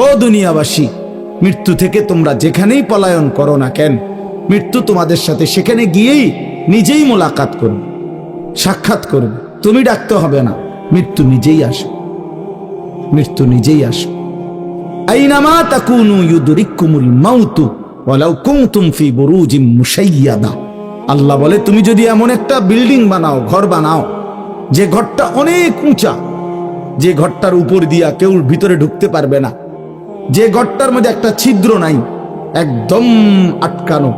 ও দুনিয়াবাসী, মৃত্যু থেকে তোমরা যেখানেই পলায়ন করো না কেন, মৃত্যু তোমাদের সাথে সেখানে গিয়েই নিজেই মোলাকাত করবে, সাক্ষাৎ করবে। তুমি ডাকতে হবে না, মৃত্যু নিজেই আসে, মৃত্যু নিজেই আসে। আইনামা তাকুনু ইউদরিকুমুল মাউতু ওয়ালাউ কুনতুম ফি বুরুজিম মুশাইয়াদা। আল্লাহ বলে, তুমি যদি এমন একটা বিল্ডিং বানাও, ঘর বানাও, যে ঘরটা অনেক উঁচা, যে ঘরটার উপর দিয়া কেউ ভিতরে ঢুকতে পারবে না, যে ঘরটার মধ্যে একটা ছিদ্র নাই, একদম আটকানো,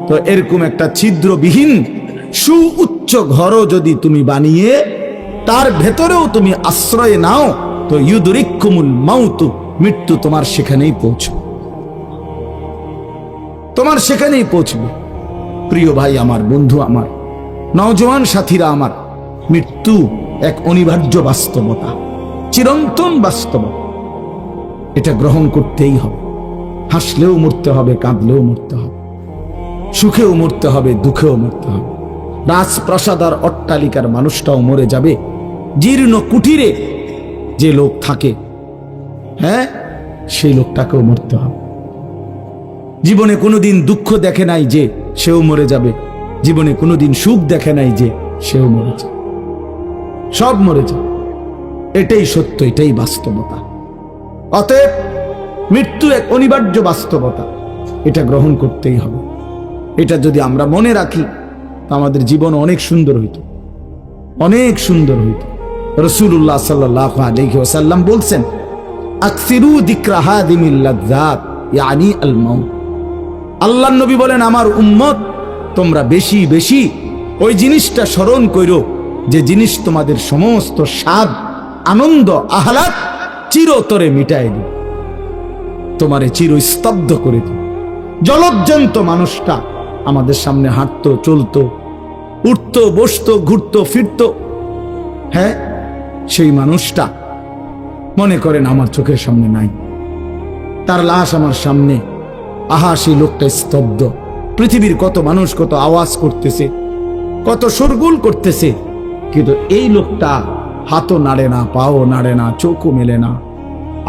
তো এরকম একটা ছিদ্রবিহীন সুউচ্চ ঘরও যদি তুমি বানিয়ে তার ভেতরেও তুমি আশ্রয় নাও, তো ইউদরিকুমুল মাউতু, মৃত্যু তোমার সেখানেই পৌঁছবে, তোমার সেখানেই পৌঁছবে। প্রিয় ভাই আমার, বন্ধু আমার, নওজোয়ান সাথীরা আমার, মৃত্যু এক অনিবার্য বাস্তবতা, চিরন্তন বাস্তবতা। এটা গ্রহণ করতেই হবে। হাসলেও মরতে হবে, কাঁদলেও মরতে হবে, সুখেও মরতে হবে, দুঃখেও মরতে হবে। রাজপ্রাসাদ আর অট্টালিকার মানুষটাও মরে যাবে, জীর্ণ কুটিরে যে লোক থাকে, হ্যাঁ, সেই লোকটাকেও মরতে হবে। জীবনে কোনোদিন দুঃখ দেখে নাই যে, সেও মরে যাবে। জীবনে কোনোদিন সুখ দেখে নাই যে, সেও মরে যাবে। সব মরে যাবে। এটাই সত্য, এটাই বাস্তবতা। অতএব মৃত্যু এক অনিবার্য বাস্তবতা, এটা গ্রহণ করতেই হবে। এটা যদি আমরা মনে রাখি, তো আমাদের জীবন অনেক সুন্দর হইত, অনেক সুন্দর হইত। রাসূলুল্লাহ সাল্লাল্লাহু আলাইহি ওয়াসাল্লাম বলছেন, আকসিরু যিকরা হাদিমিল লাযযাত ইয়ানি আল মাউত। আল্লাহর নবী বলেন, আমার উম্মত, তোমরা বেশি বেশি ওই জিনিসটা স্মরণ করো, যে জিনিস তোমাদের সমস্ত স্বাদ, আনন্দ, আহ্লাদ চিরতরে মিটায় দিবে, তোমারে চিরস্তব্ধ করে দিবে। জলজ্জান্ত মানুষটা আমাদের সামনে হাঁটতো, চলতো, উঠতো, বসতো, ঘুরতো, ফিরতো, হ্যাঁ, সেই মানুষটা মনে করেন আমার চোখের সামনে নাই, তার লাশ আমার সামনে। আহা, সেই লোকটা স্তব্ধ। পৃথিবীর কত মানুষ কত আওয়াজ করতেছে, কত শোরগোল করতেছে, কিন্তু এই লোকটা হাতও নাড়ে না, পাও নাড়ে না, চোখও মেলে না,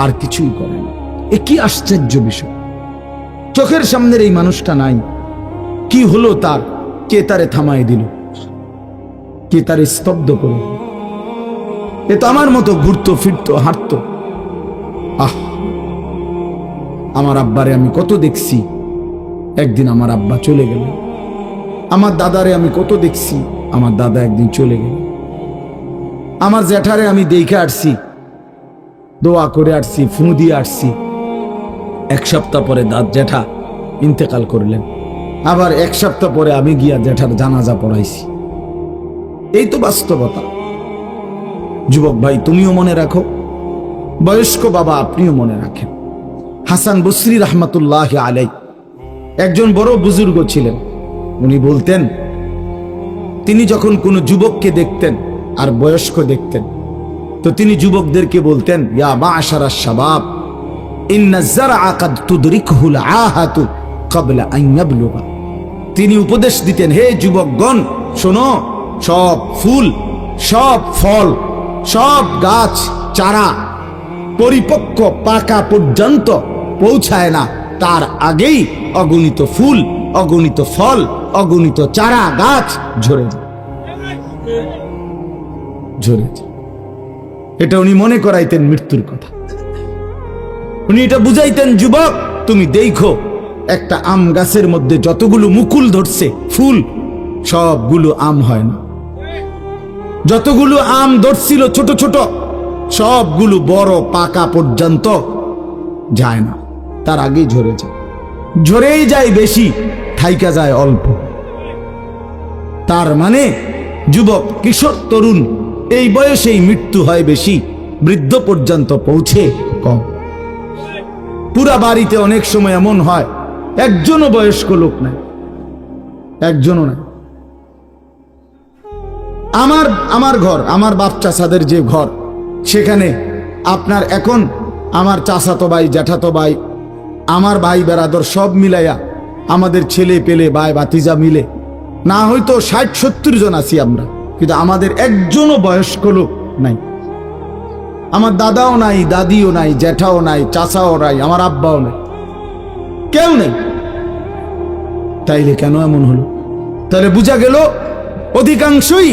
আর কিছুই করে না। এ কি আশ্চর্য বিষয়! চোখের সামনের এই মানুষটা নাই, কি হলো তার? কে তারে থামাই দিল? কে তারে স্তব্ধ করে? এ তো আমার মতো ঘুরতো, ফিরতো, হাঁটতো। আহ, আমার আব্বারে আমি কত দেখছি, একদিন আমার আব্বা চলে গেল। আমার দাদারে আমি কত দেখছি, আমার দাদা একদিন চলে গেল। আমার জ্যাঠারে আমি দেখে আসছি, দোয়া করে আসছি, ফু দিয়ে আসছি। এক সপ্তাহ পরে জ্যাঠা ইন্তেকাল করলেন। আবার এক সপ্তাহ পরে আমি গিয়া জ্যাঠার জানাজা পড়াইছি। এই তো বাস্তবতা। যুবক ভাই, তুমিও মনে রাখো, বয়স্ক বাবা আপনিও মনে রাখেন। হাসান বসরি রহমতুল্লাহ আলাই একজন বড় বুজুর্গ ছিলেন। উনি বলতেন, তিনি যখন কোনো যুবককে দেখতেন আর বয়স্ক দেখতেন, তো তিনি যুবকদেরকে বলতেন, ইয়া মা'শারাশ শাবাব ইন্না যারআ কাদ তুদরিকুহুল আহাতু ক্বাবলা আন ইয়াবলুগা। তিনি উপদেশ দিতেন, হে যুবকগণ, শোনো, সব ফুল, সব ফল, সব গাছ চারা পরিপক্ক পাকা পর্যন্ত পৌঁছায় না, তার আগেই অগণিত ফুল, অগণিত ফল, অগণিত চারা গাছ ঝরে যায়, ঝরে যায়। এটা উনি মনে করাইতেন মৃত্যুর কথা। উনি এটা বুঝাইতেন, যুবক, তুমি দেখো, একটা আম গাছের মধ্যে যতগুলো মুকুল ধরছে, ফুল, সবগুলো আম হয় না। যতগুলো আম ধরছিল ছোট ছোট, সবগুলো বড় পাকা পর্যন্ত যায় না, তার আগেই ঝরে যায়। ঝরেই যায় বেশি, থাইকা যায় অল্প। তার মানে যুবক, কিশোর, তরুণ এই বয়সেই মৃত্যু হয় বেশি, বৃদ্ধ পর্যন্ত পৌঁছে কম। পুরা বাড়িতে অনেক সময় এমন হয়, একজনও বয়স্ক লোক নাই, একজনও নাই। আমার ঘর, আমার বাপ চাচাদের যে ঘর, সেখানে আপনার এখন আমার চাচাতো ভাই, জ্যাঠাতো ভাই, আমার ভাই বেরাদর সব মিলাইয়া আমাদের ছেলে পেলে, ভাই ভাতিজা মিলে না হয়তো 60-70 জন আছি আমরা, কিন্তু আমাদের একজনও বয়স্ক লোক নাই। আমার দাদাও নাই, দাদিও নাই, জ্যাঠাও নাই, চাচাও নাই, আমার আব্বাও নাই, কেউ নেই। তাইলে কেন এমন হলো? তাহলে বোঝা গেল অধিকাংশই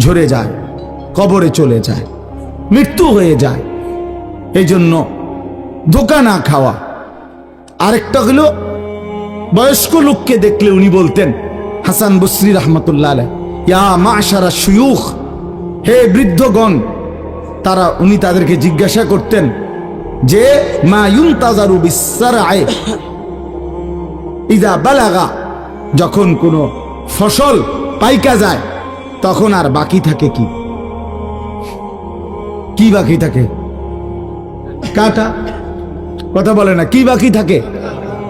ঝরে যায়, কবরে চলে যায়, মৃত্যু হয়ে যায়। এই জন্য ধোঁকা না খাওয়া। আরেকটা হলো, বয়স্ক লোককে দেখলে উনি বলতেন, হাসান বসরি রহমতুল্লাহ আলাইহি, ইয়া মাশারা শুয়ুখ, হে বৃদ্ধগণ। উনি তাদেরকে জিজ্ঞাসা করতেন যে মা ইউনতাজারু বিসসারআ ইযা বালাগা, যখন কোনো ফসল পাইকা যায় তখন আর বাকি থাকে কি? কি বাকি থাকে? কাটা। কথা বলে না, কি বাকি থাকে?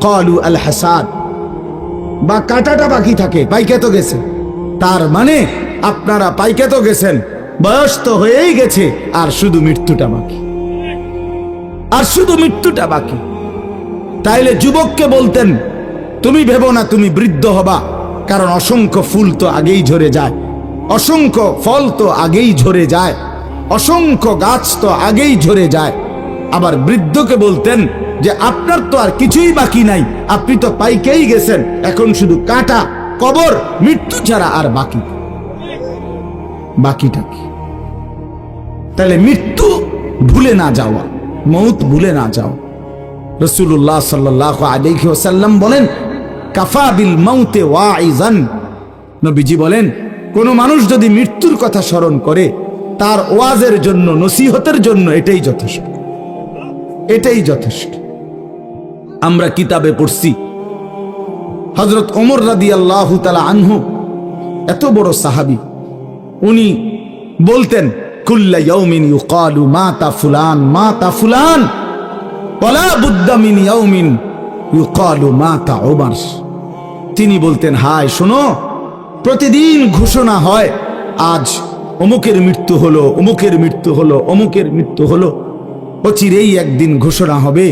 ক্বালু আল হাসাদ, বা কাটাটা বাকি থাকে, পাইকে তো গেছে। তার মানে আপনারা পাইকে তো গেছেন, বয়স তো হয়েই গেছে, আর শুধু মৃত্যুটা বাকি, আর শুধু মৃত্যুটা বাকি। তাইলে যুবককে বলতেন, তুমি ভেবো না তুমি বৃদ্ধ হবা, কারণ অসংখ্য ফুল তো আগেই ঝরে যায়, অসংখ্য ফল তো আগেই ঝরে যায়, অসংখ্য গাছ তো আগেই ঝরে যায়। আবার বৃদ্ধকে বলতেন যে আপনার তো আর কিছুই বাকি নাই, আপনি তো পাইকেই গেছেন, এখন শুধু কাটা, কবর, মৃত্যু ছাড়া আর বাকিটা কি? তাহলে মৃত্যু ভুলে না যাওয়া, মৌত ভুলে না যাও। রাসূলুল্লাহ সাল্লাল্লাহু আলাইহি ওয়াসাল্লাম বলেন, কাফা বিল মাউতে ওয়াইজান, নবীজি বলেন, কোন মানুষ যদি মৃত্যুর কথা স্মরণ করে, তার ওয়াজের জন্য, নসিহতের জন্য এটাই যথেষ্ট, এটাই যথেষ্ট। আমরা কিতাবে পড়ছি, হযরত ওমর রাদিয়াল্লাহু তাআলা আনহু, এত বড় সাহাবী, উনি বলতেন, কুল্লা ইয়াউমিন ইউকালু মাতা ফুলান মাতা ফুলান ওয়ালা বুদ্দা মিন ইয়াউমিন ইউকালু মাতা ওমর। তিনি বলতেন, হায় শোনো, প্রতিদিন ঘোষণা হয় আজ অমুকের মৃত্যু হলো, অমুকের মৃত্যু হলো, অমুকের মৃত্যু হলো। অচিরেই একদিন ঘোষণা হবে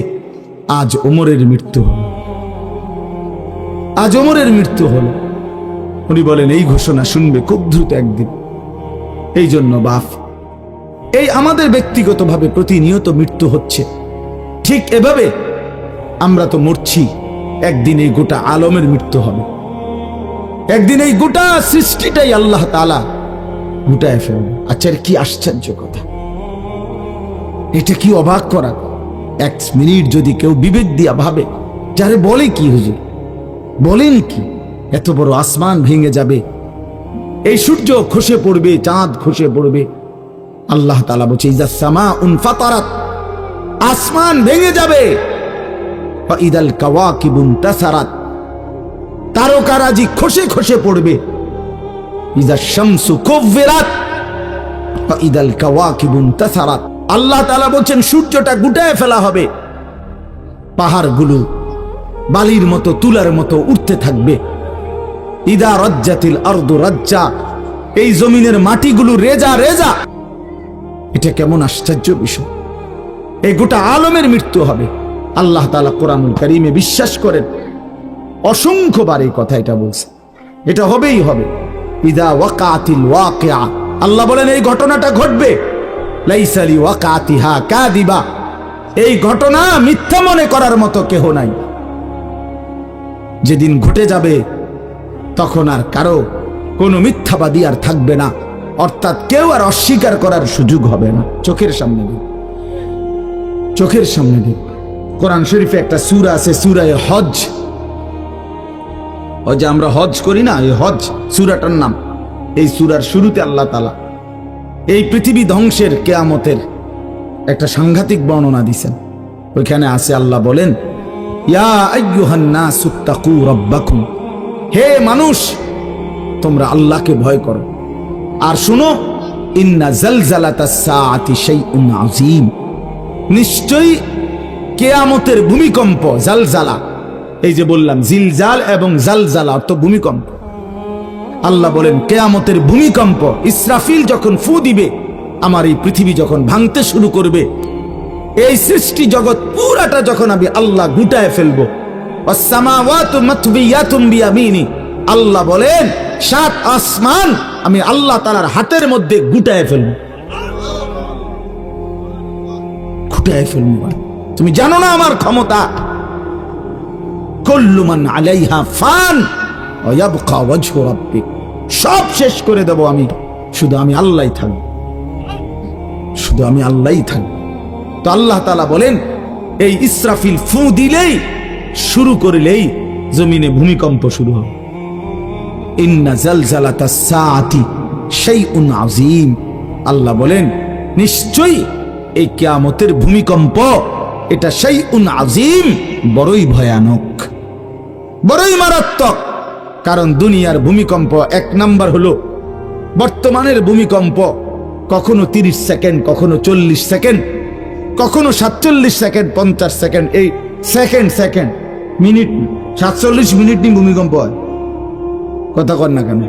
আজ ওমরের মৃত্যু হলো, আজ ওমরের মৃত্যু হলো। উনি বলেন, এই ঘোষণা শুনবে খুব দ্রুত একদিন। এই জন্য বাপ, এই আমাদের ব্যক্তিগতভাবে প্রতিনিয়ত মৃত্যু হচ্ছে, ঠিক এভাবে আমরা তো মরছি, একদিন এই গোটা আলমের মৃত্যু হবে, একদিন এই গোটা সৃষ্টিটাই আল্লাহ তাআলা গুটায় ফেলবে। আচ্ছা, কি আশ্চর্য কথা, এটা কি অবাক করা। এক মিনিট যদি কেউ বিবেক দিয়া ভাবে, যারে বলে কি হুজুর, বলেন কি, এত বড় আসমান ভেঙে যাবে, এই সূর্য খসে পড়বে, চাঁদ খসে পড়বে। আল্লাহ তাআলা বলছে, ইযা সামাউন ফাতারাত, আসমান ভেঙে যাবে, ওয়া ইদাল কাওয়াকিবুন তাসারাত, তারকারাজি খসে খসে পড়বে, ইযা শামসু কুব্বিরাত ওয়া ইদাল কাওয়াকিবুন তাসারাত। আল্লাহ তাআলা বলছেন, সূর্যটা গুটায় ফেলা হবে, পাহাড়গুলো বালির মতো, তুলার মতো উঠতে থাকবে। ইদা রাজ্জাতিল আরদু রাজ্জা, এই জমিনের মাটিগুলো রেজা রেজা। এটা কেমন আশ্চর্য বিষয়, এই গোটা আলমের মৃত্যু হবে। আল্লাহ তাআলা কোরআনুল কারীমে বিশ্বাস করেন, অসংখ্যবার এই কথা এটা বলছে, এটা হবেই হবে। ইদা ওয়াকাতিল ওয়াকিআ, আল্লাহ বলেন এই ঘটনাটা ঘটবে। লাইসা লিওয়াকাতিহা কাযিবা, এই ঘটনা মিথ্যা মনে করার মতো কেহ নাই। যেদিন ঘটে যাবে তখন আর কারো কোনো মিথ্যাবাদী আর থাকবে না, অর্থাৎ কেউ আর অস্বীকার করার সুযোগ হবে না। চোখের সামনে দিন, চোখের সামনে দিন। কোরআন শরীফে একটা সূরা আছে, সূরা হজ। ওই যে আমরা হজ করি না, এই হজ সূরাটার নাম। এই সূরার শুরুতে আল্লাহ তাআলা এই পৃথিবী ধ্বংসের, কিয়ামতের একটা সাংঘাতিক বর্ণনা দিয়েছেন। ওইখানে আছে, আল্লাহ বলেন, ইয়া আইয়ুহান নাসু তাকু রাব্বাকুম, হে মানুষ তোমরা আল্লাহকে ভয় করো। আর শুনো, ইন্না জালজালাতাস সাআতি শাইউন আযীম, নিশ্চয়ই কিয়ামতের ভূমিকম্প, জালজালা, এই যে বললাম জিলজাল এবং জালজালা অর্থ ভূমিকম্প। আল্লাহ বলেন কিয়ামতের ভূমিকম্প, ইসরাফিল যখন ফু দিবে, আমার এই পৃথিবী যখন ভাঙতে শুরু করবে, এই সৃষ্টি জগৎ পুরাটা যখন আমি আল্লাহ গুটায় ফেলবো, ওয়াসসামাওয়াতু মাতবিয়াতুম বিয়ামিনি, আল্লাহ বলেন 7 আসমান আমি আল্লাহ তাআলার হাতের মধ্যে গুটায় ফেলবো। ফুটায় ফেলবো। তুমি জানো না আমার ক্ষমতা। কুল্লু মান আলাইহা ফান ওয়া ইয়াবকা ওয়াজহু রাব্বিক, সব শেষ করে দেব আমি, শুধু আমি আল্লাহই থাকব, শুধু আমি আল্লাহই থাকব। তো আল্লাহ তাআলা বলেন এই ইসরাফিল ফু দিলেই, শুরু করলেই জমিনে ভূমিকম্প শুরু হবে। ইন্না জালজালাতাস সাআতি শাইউন আযীম, আল্লাহ বলেন নিশ্চয়ই এই কিয়ামতের ভূমিকম্প এটা শাইউন আযীম, বড়ই ভয়ানক, বড়ই মারাত্মক। কারণ দুনিয়ার ভূমিকম্প এক নাম্বার হলো বর্তমানের ভূমিকম্প কখনো 30 সেকেন্ড, কখনো 40 সেকেন্ড, কখনো 47 সেকেন্ড, 50 সেকেন্ড, এই সেকেন্ড সেকেন্ড মিনিট 47 মিনিট নিয়ে ভূমিকম্প হয়। কথা কর না কেন?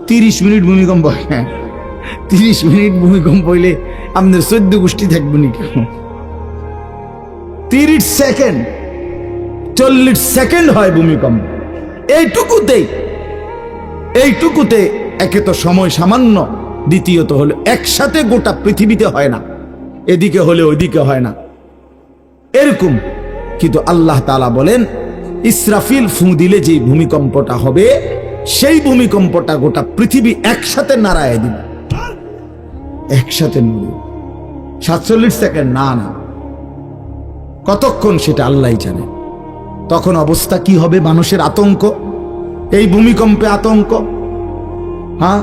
30 মিনিট ভূমিকম্প হয়। হ্যাঁ, 30 মিনিট ভূমিকম্প হইলে আমাদের 14 গোষ্ঠী থাকবে নাকি? 30 সেকেন্ড 40 সেকেন্ড হয় ভূমিকম্প। এইটুকুতে একে তো সময় সামান্য, দ্বিতীয়ত হলো একসাথে গোটা পৃথিবীতে হয় না, এদিকে হলে ওইদিকে হয় না এরকম। কিন্তু আল্লাহ তাআলা বলেন ইসরাফিল ফু দিলে যে ভূমিকম্পটা হবে, সেই ভূমিকম্পটা গোটা পৃথিবী একসাথে নাড়ায় দিবে, একসাথে নড়বে। 47 সেকেন্ড না, কতক্ষণ সেটা আল্লাহই জানে। তখন অবস্থা কি হবে? মানুষের আতঙ্ক, এই ভূমিকম্পে আতঙ্ক। হ্যাঁ,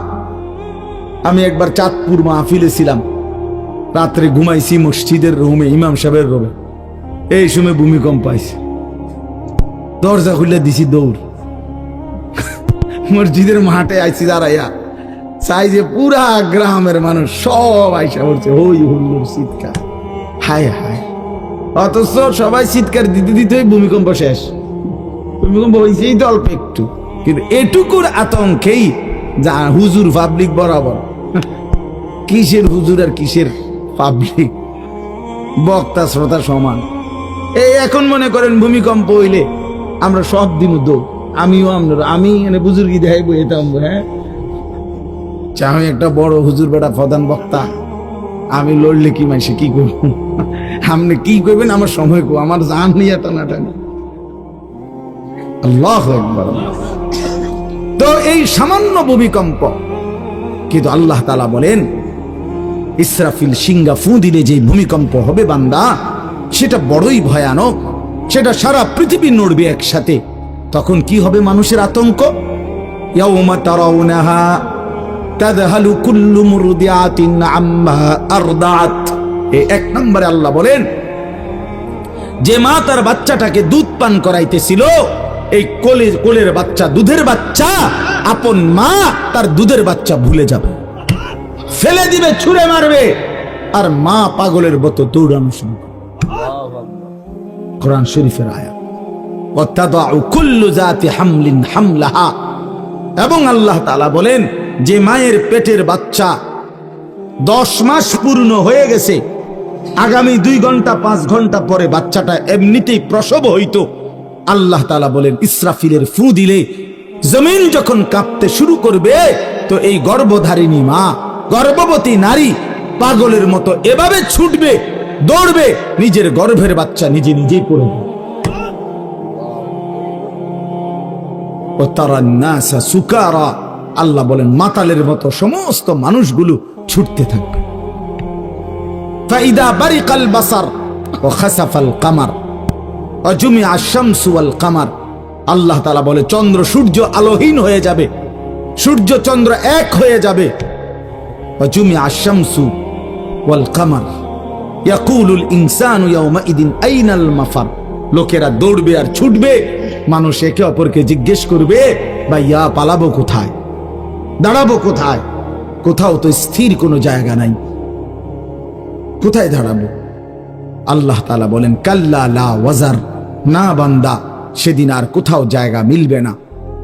আমি একবার চাঁদপুর মাহফিলে ছিলাম, রাত্রে ঘুমাইছি মসজিদের রুমে, ইমাম সাহেবের রুমে। এই সময় ভূমিকম্প আইছে, দরজা খুলে দিছি দৌড়, মসজিদের মাঠে আইছি দাঁড়াইয়া, চাই যে পুরা গ্রামের মানুষ সব আইসা পড়ছে, হই হুল্লোড় চিৎকার, হায় হায়। অথচ সবাই চিৎকার দিতে দিতে ভূমিকম্প শেষ। ভূমিকম্প হয়েছেই তো অল্প একটু, কিন্তু এটুকুর আতঙ্কেই যা হুজুর পাবলিক বরাবর। কিসের হুজুর আর কিসের পাবলিক, বক্তা শ্রোতা সমান। এই এখন মনে করেন ভূমিকম্প হইলে আমরা সব দিন দৌড়, আমিও আমি এনে বুজুর্গি দেখাই বইতাম। হ্যাঁ, আমি একটা বড় হুজুর বেটা প্রধান বক্তা, আমি লড়লে কি মাইসে কি করব? আপনি কি করবেন? আমার সময় কো, আমার জান নিয়ে টানাটানি। আল্লাহু আকবার। তো এই সামান্য ভূমিকম্প, কিন্তু আল্লাহ তাআলা বলেন ইসরাফিল সিংহা ফু দিলে যে ভূমিকম্প হবে বান্দা, সেটা বড়ই ভয়ানক, সেটা সারা পৃথিবী নড়বে একসাথে। তখন কি হবে? মানুষের আতঙ্ক। ইয়াউমা তারাউনাহা তাযহালু কুল্লু মুরদিআতিন আম্মা আরদাত। এই এক নম্বরে আল্লাহ বলেন যে মা তার বাচ্চাটাকে দুধ পান করাইতেছিল, এই কোলের বাচ্চা, দুধের বাচ্চা, আপন মা তার দুধের বাচ্চা ভুলে যাবে, ফেলে দিবে, ছুঁড়ে মারবে, আর মা পাগলের মতো দৌড়ানো শুরু করবে। কোরআন শরীফের আয়াত। ওয়াতাদাউ কুল্লু যাতি হামলিন হামলাহা। এবং আল্লাহ তাআলা বলেন যে মায়ের পেটের বাচ্চা 10 মাস পূর্ণ হয়ে গেছে, আগামী 2 ঘন্টা 5 ঘন্টা পরে বাচ্চাটা এমনিতেই প্রসব হইতো, আল্লাহ তাআলা বলেন ইসরাফিলের ফু দিলে জমিন যখন কাঁপতে শুরু করবে, তো এই গর্ভধারিণী মা, গর্ভবতী নারী পাগলের মতো এভাবে ছুটবে, দৌড়বে, নিজের গর্ভের বাচ্চা নিজে নিজেই পড়ে যাবে। ও তারান নাসা সুকারা, আল্লাহ বলেন মাতালের মতো সমস্ত মানুষগুলো ছুটতে থাকবে। ফাইদা বারিকাল বাসার ওয়া খাসাফাল কামার ওয়া জুমিআ আশ-শামসু ওয়াল কামার। আল্লাহ তাআলা বলে চন্দ্র সূর্য আলোহীন হয়ে যাবে, সূর্য চন্দ্র এক হয়ে যাবে। ওয়া জুমিআ আশ-শামসু ওয়াল কামার ইয়াকুলুল ইনসানু ইয়াওমাইদিন আইনাল মাফার। লোকেরা দৌড়বে আর ছুটবে, মানুষ একে অপরকে জিজ্ঞেস করবে ভাইয়া পালাবো কোথায়, দাঁড়াবো কোথায়? কোথাও তো স্থির কোনো জায়গা নাই, কোথায় দাঁড়াবো? আল্লাহ তাআলা বলেন কাল্লা লা ওয়াজার, না বান্দা, সেদিন আর কোথাও জায়গা মিলবে না।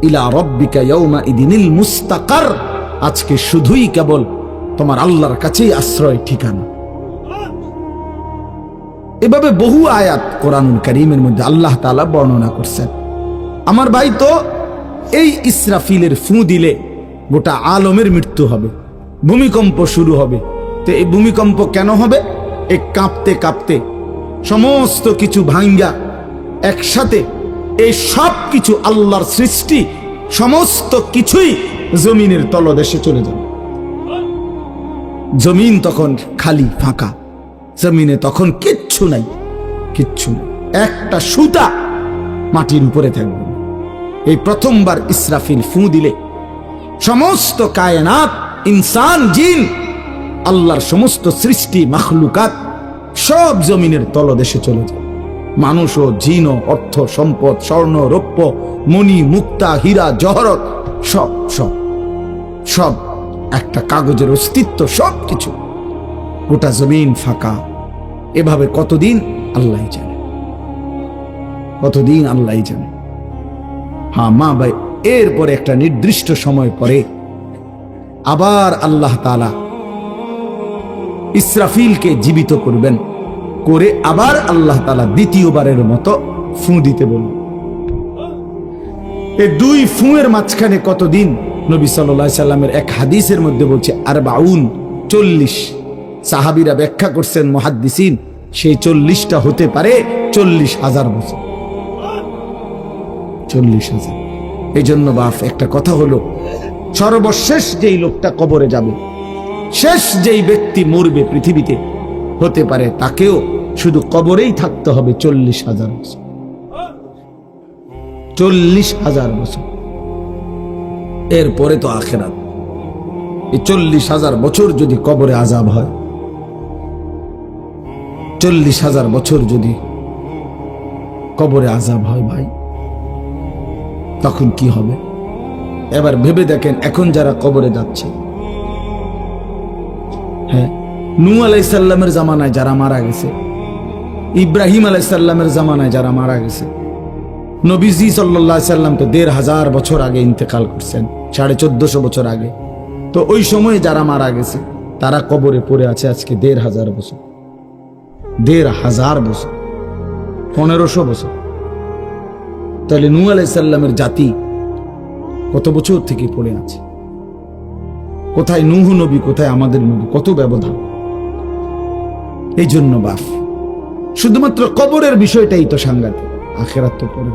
ইলা রাব্বিকা ইয়াওমাইদিনিল মুস্তাকার, আজকে শুধুই কেবল তোমার আল্লাহর কাছেই আশ্রয় ঠিকানা। এভাবে বহু আয়াত কোরআনুল কারীমের মধ্যে আল্লাহ তাআলা বর্ণনা করছেন। আমার ভাই, তো এই ইসরাফিলের ফু দিলে গোটা আলমের মৃত্যু হবে, ভূমিকম্প শুরু হবে। তো এই ভূমিকম্প কেন হবে? এই কাঁপতে কাঁপতে সমস্ত কিছু ভাঙ্গা একসাথে এই সব কিছু আল্লাহর সৃষ্টি সমস্ত কিছুই জমিনের তলদেশে চলে যাবে। জমিন তখন খালি ফাঁকা, জমিনে তখন কিচ্ছু নাই, কিচ্ছু নাই, একটা সুতা মাটির উপরে থাকবে। এই প্রথমবার ইসরাফিল ফু দিলে সমস্ত কায়নাত, ইনসান, জিন, আল্লাহর সমস্ত সৃষ্টি মাখলুকাত সব জমিনের তলদেশে চলে যায়। মানুষ ও জিন ও অর্থ সম্পদ, স্বর্ণ রৌপ্য, মণি মুক্তা, হীরা জহরত সব সব সব একটা কাগজের অস্তিত্ব, সব কিছু, গোটা জমিন ফাঁকা। এভাবে কতদিন আল্লাহ জানে, কতদিন আল্লাহ জানে। হ্যাঁ মা ভাই, এরপরে একটা নির্দিষ্ট সময় পরে আবার আল্লাহ তাআলা ইসরাফিলকে জীবিত করবেন, করে আবার আল্লাহ তাআলা দ্বিতীয়বারের মতো ফু দিতে বলবেন। এই দুই ফুঁয়ের মাঝখানে কতদিন? নবী সাল্লাল্লাহু আলাইহি সাল্লামের এক হাদিসের মধ্যে বলছে 40। সাহাবীরা ব্যাখ্যা করছেন, মুহাদ্দিসিন, সেই 40টা হতে পারে 40,000 বছর। 40,000। এই জন্য বাপ একটা কথা হলো, সর্বশেষ যেই লোকটা কবরে যাবে, শেষ যেই ব্যক্তি মরবে পৃথিবীতে, হতে পারে তাকেও শুধু কবরেই থাকতে হবে 40,000 বছর। 40,000 বছর, এরপরে তো আখিরাত। এই 40,000 বছর যদি কবরে আযাব হয়, 40,000 বছর যদি কবরে আযাব হয় ভাই, তখন কি হবে? এবার ভেবে দেখেন, এখন যারা কবরে যাচ্ছে, হ্যাঁ, নূহ আলাইহিস সালামের জামানায় যারা মারা গেছে, ইব্রাহিম আলাইহিস সালামের জামানায় যারা মারা গেছে, নবীজি সাল্লাল্লাহু আলাইহি সাল্লাম তো 1,500 বছর আগে ইন্তেকাল করছেন, 1450 বছর আগে। তো ওই সময়ে যারা মারা গেছে তারা কবরে পড়ে আছে আজকে 1,500 বছর, 1,500 বছর, 1500 বছর। তাহলে নূহ আলাইহিস সালামের জাতি কত বছর থেকে পড়ে আছে? কোথায় নূহ নবী, কোথায় আমাদের নবী? কত ব্যবধান! এই জন্য বাপ, শুধুমাত্র কবরের বিষয়টাই তো সাংঘাতিক, আখিরাত তো পড়ে।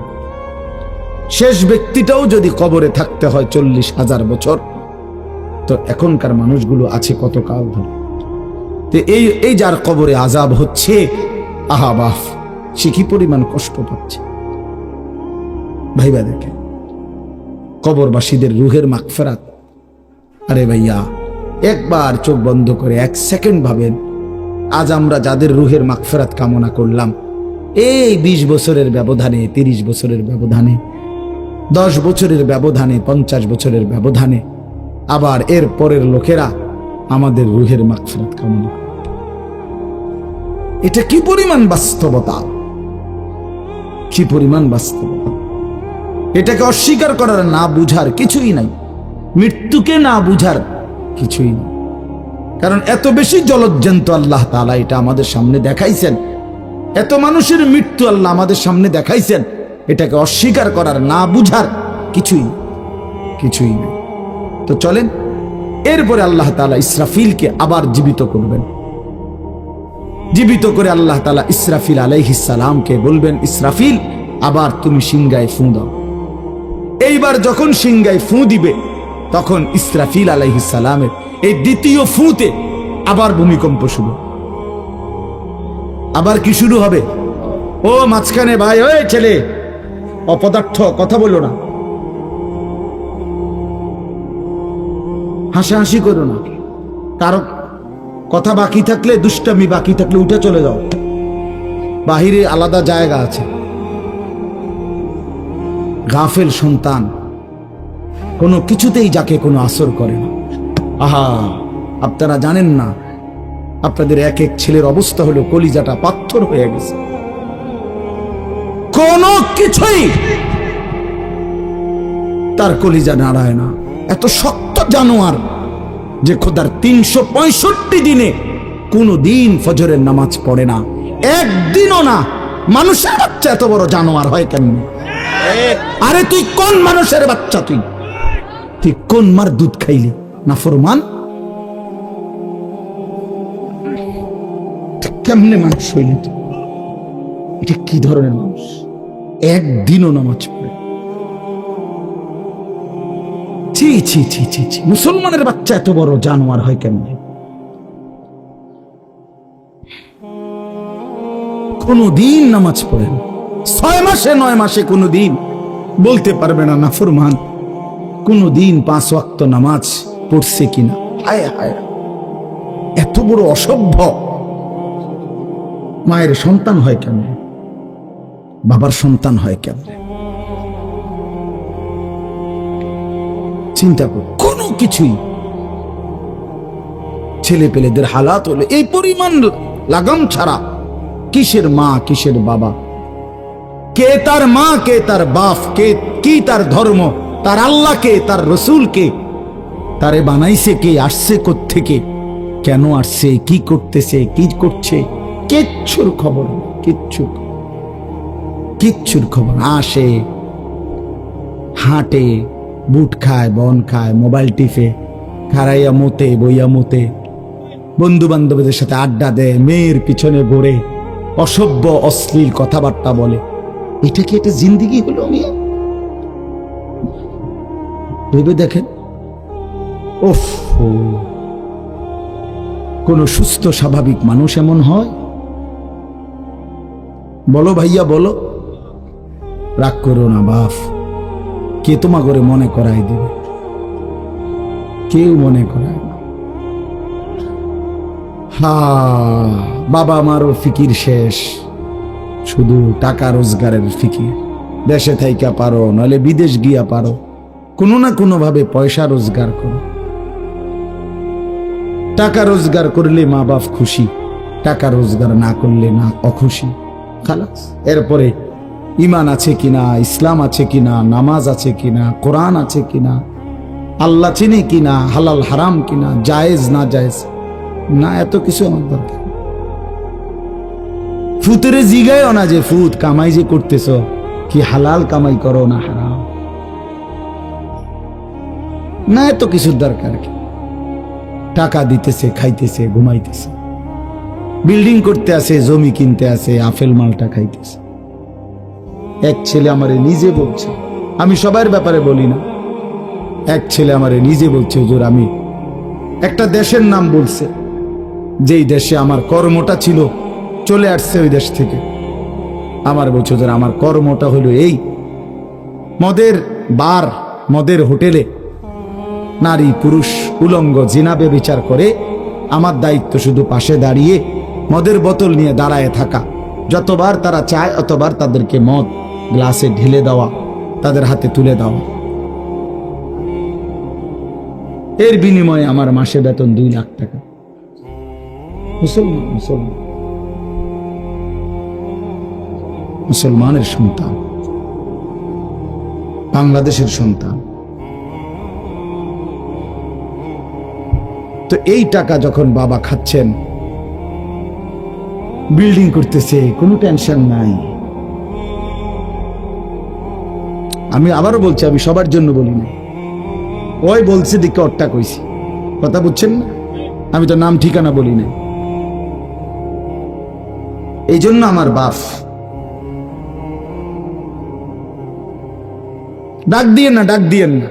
শেষ ব্যক্তিটাও যদি কবরে থাকতে হয় 40,000 বছর, তো এখনকার মানুষগুলো আছে কত কাল ধরে। তো এই যার কবরে আযাব হচ্ছে, আহা বাপ, সে কি পরিমাণ কষ্ট পাচ্ছে ভাইবা দেখে। কবরবাসীদের রুহের মাগফিরাত, আরে ভাইয়া একবার চোখ বন্ধ করে 1 সেকেন্ড ভাবেন, আজ আমরা যাদের রুহের মাগফিরাত কামনা করলাম, এই 20 বছরের ব্যবধানে, 30 বছরের ব্যবধানে, 10 বছরের ব্যবধানে, 50 বছরের ব্যবধানে আবার এর পরের লোকেরা আমাদের রুহের মাগফিরাত কামনা করে। এটা কি পরিমাণ বাস্তবতা, কি পরিমাণ বাস্তবতা! এটাকে অস্বীকার করার, না বুঝার কিছুই নাই, মৃত্যুকে না বুঝার কিছুই নেই। কারণ এত বেশি জলজ্জান্ত আল্লাহ তাআলা এটা আমাদের সামনে দেখাইছেন, এত মানুষের মৃত্যু আল্লাহ আমাদের সামনে দেখাইছেন, এটাকে অস্বীকার করার, না বুঝার কিছুই কিছুই নেই। তো চলেন, এরপরে আল্লাহ তাআলা ইসরাফিলকে আবার জীবিত করবেন। জীবিত করে আল্লাহ তাআলা ইসরাফিল আলাইহিস সালামকে বলবেন, ইসরাফিল, আবার তুমি সিংহায় ফু দাও। এইবার যখন সিংহায় ফু দিবে, তখন ইসরাফিল আলাইহিস সালামের এই দ্বিতীয় ফুতে আবার ভূমিকম্প শুরু। আবার কি শুরু হবে? ও মাঝখানে ভাই, ওই ছেলে অপদার্থ, কথা বলো না, হাসাহাসি করো না, কারো কথা বাকি থাকলে, দুষ্টামি বাকি থাকলে উঠে চলে যাও, বাহিরে আলাদা জায়গা আছে। গাফেল সন্তান কোনো কিছুতেই যাকে কোনো আসর করে না। আহা, আপনারা জানেন না, আপনাদের এক এক ছেলের অবস্থা হলো কলিজাটা পাথর হয়ে গেছে, কোনো কিছুই তার কলিজা নাড়ায় না। এত শক্ত জানোয়ার যে খোদার 365 দিনে কোনো দিন ফজরের নামাজ পড়ে না, একদিনও না। মানুষের বাচ্চা এত বড় জানোয়ার হয় কেমন? আরে তুই কোন মানুষের বাচ্চা? তুই কোন মার দুধ খাইলি? নাফরমান, কেমনে মানুষ হইলি? এটা কি ধরনের মানুষ? একদিনও নামাজ পড়ে। ছি ছি ছি ছি ছি, মুসলমানের বাচ্চা এত বড় জানোয়ার হয় কেমনে? কোনদিন নামাজ পড়েন 6 মাসে 9 মাসে কোনদিন বলতে পারবে না নাফরমান কোনদিন 5 ওয়াক্ত নামাজ পড়ছে কিনা। হায় হায়, এত বড় অসভ্য। মায়ের সন্তান হয় কেমনে? বাবার সন্তান হয় কেমনে? চিন্তা কর। কোনো কিছুই ছেলে পেলেদের হালাত হলে এই পরিমাণ লাগাম ছাড়া কিসের মা কিসের বাবা, কে তার মা কে তার বাপ, কে কি তার ধর্ম, তার আল্লাহ কে, তার রসুল কে, তারে বানাইছে কে, আসছে কোত্থেকে, কেন আসছে, কি করতেছে, কি করছে, কিচ্ছুর খবর নেই। কিচ্ছুর খবর। আসে, হাঁটে, বুট খায়, বন খায়, মোবাইল টিপে, খারাইয়া মতে, বইয়া মতে, বন্ধু বান্ধবদের সাথে আড্ডা দেয়, মেয়ের পিছনে ঘোরে, অসভ্য অশ্লীল কথাবার্তা বলে। এটা কি একটা জিন্দিগি হলো? মিয়া ভেবে দেখেন। ওফ, কোন সুস্থ স্বাভাবিক মানুষ এমন হয়? বলো ভাইয়া, বলো। রাগ করো না বাপ, কে তোমা করে মনে করাই দেবে? কেউ মনে করায় না। বাবা আমারও ফিকির শেষ, শুধু টাকা রোজগারের ফিকির। দেশে থাইকা পারো, নাহলে বিদেশ গিয়া পারো, কোনো না কোনো ভাবে পয়সা রোজগার করো। টাকা রোজগার করলে মা বাপ খুশি, টাকা রোজগার না করলে না অখুশি। খালাস। এরপরে ইমান আছে কিনা, ইসলাম আছে কিনা, নামাজ আছে কিনা, কোরআন আছে কিনা, আল্লাহ চিনি কিনা, হালাল হারাম কিনা, জায়েজ না জায়েজ না, এত কিছু আমার দরকার। ফুতেরে জিগায়ও না যে ফুত কামাই যে করতেছ, কি হালাল কামাই করো না হারাম, না, এত কিছুর দরকার কি? টাকা দিতেছে, খাইতেছে, ঘুমাইতেছে, বিল্ডিং করতে আসে, জমি কিনতে আসে, আফেল মালটা খাইতেছে। এক ছেলে আমারে নিজে বলছে, আমি সবার ব্যাপারে বলি না, এক ছেলে আমারে নিজে বলছে, হুজুর আমি একটা দেশের নাম বলছে, যেই দেশে আমার কর্মটা ছিল, চলে আসছে ওই দেশ থেকে। আমার বলছে, হুজুর আমার কর্মটা হলো এই, মদের বার, মদের হোটেলে নারী পুরুষ উলঙ্গ জিনাবে বিচার করে, আমার দায়িত্ব শুধু পাশে দাঁড়িয়ে মদের বোতল নিয়ে দাঁড়ায় থাকা, যতবার তারা চায় অতবার তাদেরকে মদ গ্লাসে ঢেলে দেওয়া, তাদের হাতে তুলে দেওয়া। এর বিনিময়ে আমার মাসে বেতন 2 লাখ টাকা। মুসলমানের সন্তান, বাংলাদেশের সন্তান। তো এই টাকা যখন বাবা খাচ্ছেন, বিল্ডিং করতেছে, কোনো টেনশন নাই। আমি আবারও বলছি, আমি সবার জন্য বলি না, ওই বলছে দিকে ওরটা কইছি, কথা বুঝছেন না? আমি তো নাম ঠিকানা বলি না। এই জন্য আমার বাপ, ডাক দিয়েন না, ডাক দিয়েন না,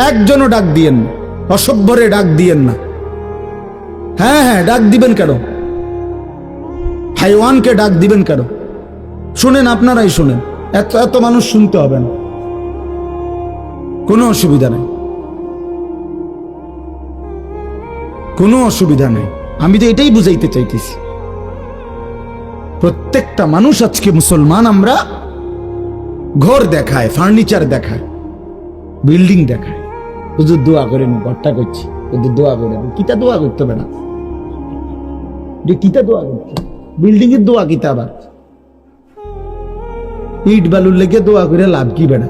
একজনও ডাক দিয়েন না, অসভ্যরে ডাক দিয়েন না। হ্যাঁ হ্যাঁ, ডাক দিবেন কেন? হাইওয়ানকে ডাক দিবেন কেন? শুনেন, আপনারাই শুনেন, এত এত মানুষ শুনতে হবে না, কোনো অসুবিধা নেই, কোনো অসুবিধা নেই। আমি তো এটাই বুঝাইতে চাইতেছি, প্রত্যেকটা মানুষ আজকে মুসলমান। আমরা ঘর দেখায়, ফার্নিচার দেখায়, বিল্ডিং দেখায়, হুজুর দোয়া করেন, ঘরটা করছি, হুজুর দোয়া করেন। কিতা দোয়া করতে হবে না, যে কিতা দোয়া করতে, বিল্ডিং এর দোয়া কিতা, আবার ইট বালুর লেগে দোয়া করে লাভ কি বেড়া?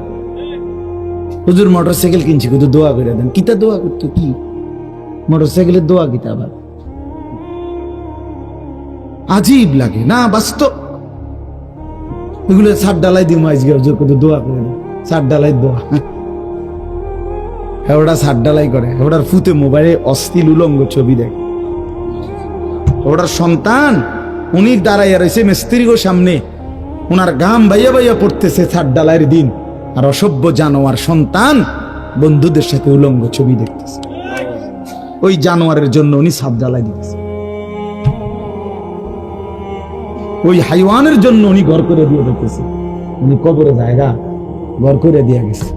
হুজুর মোটরসাইকেল কিনছি, হুজুর দোয়া করে দেন। কিতা দোয়া করতো? কি মোটরসাইকেলের দোয়া কিতা? আবার আজীব লাগে না? বাস্তব এগুলো সার ডালাই দিই, মাইজ গিয়ে দোয়া করে দেন, সার ডালাই দোয়া। ওটা সার ডালাই করে, ওটার ফুতে মোবাইলে অশ্লীল উলঙ্গ ছবি দেখ। ওটার সন্তান উনি দাঁড়াইয়া রয়েছে মিস্ত্রির সামনে, ওনার গাম বাইয়া বাইয়া পড়তেছে ছাদ ডালাইয়ের দিন, আর অসভ্য জানোয়ার সন্তান বন্ধুদের সাথে উলঙ্গ ছবি দেখতেছে। ওই জানোয়ারের জন্য উনি ছাদ ডালাই দিতেছে, ওই হাইওয়ানের জন্য উনি ঘর করে দিয়ে দেখতেছে। উনি কবরে জায়গা ঘর করে দিয়ে গেছে,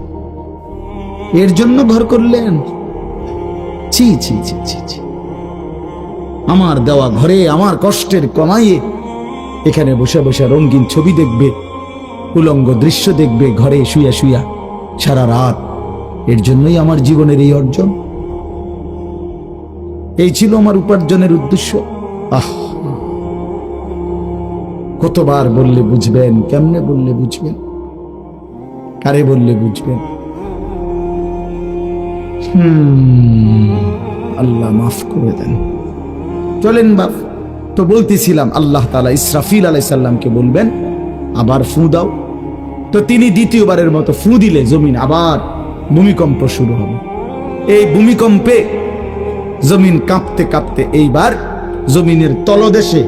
এর জন্য ঘর করলেন? ছি ছি ছি ছি ছি। আমার দেওয়া ঘরে আমার কষ্টের কমাইয়ে এখানে বসে বসে রঙিন ছবি দেখবে, উলঙ্গ দৃশ্য দেখবে ঘরে শুয়া শুয়া সারা রাত। এর জন্যই আমার জীবনের এই অর্জন, এই ছিল আমার উপার্জনের উদ্দেশ্য। আহ, কতবার বললে বুঝবেন? কেমনে বললে বুঝবেন? কারে বললে বুঝবেন? আল্লাহ মাফ করে দেন। চলেন বাপ, তো বলতেছিলাম আল্লাহ তাআলা ইসরাফিল আলাইহিস সালামকে বলবেন আবার ফু দাও। তো তিনি দ্বিতীয়বারের মতো ফু দিলে জমিন আবার ভূমিকম্প শুরু হবে। এই ভূমিকম্পে জমিন কাঁপতে কাঁপতে এইবার জমিনের তলদেশে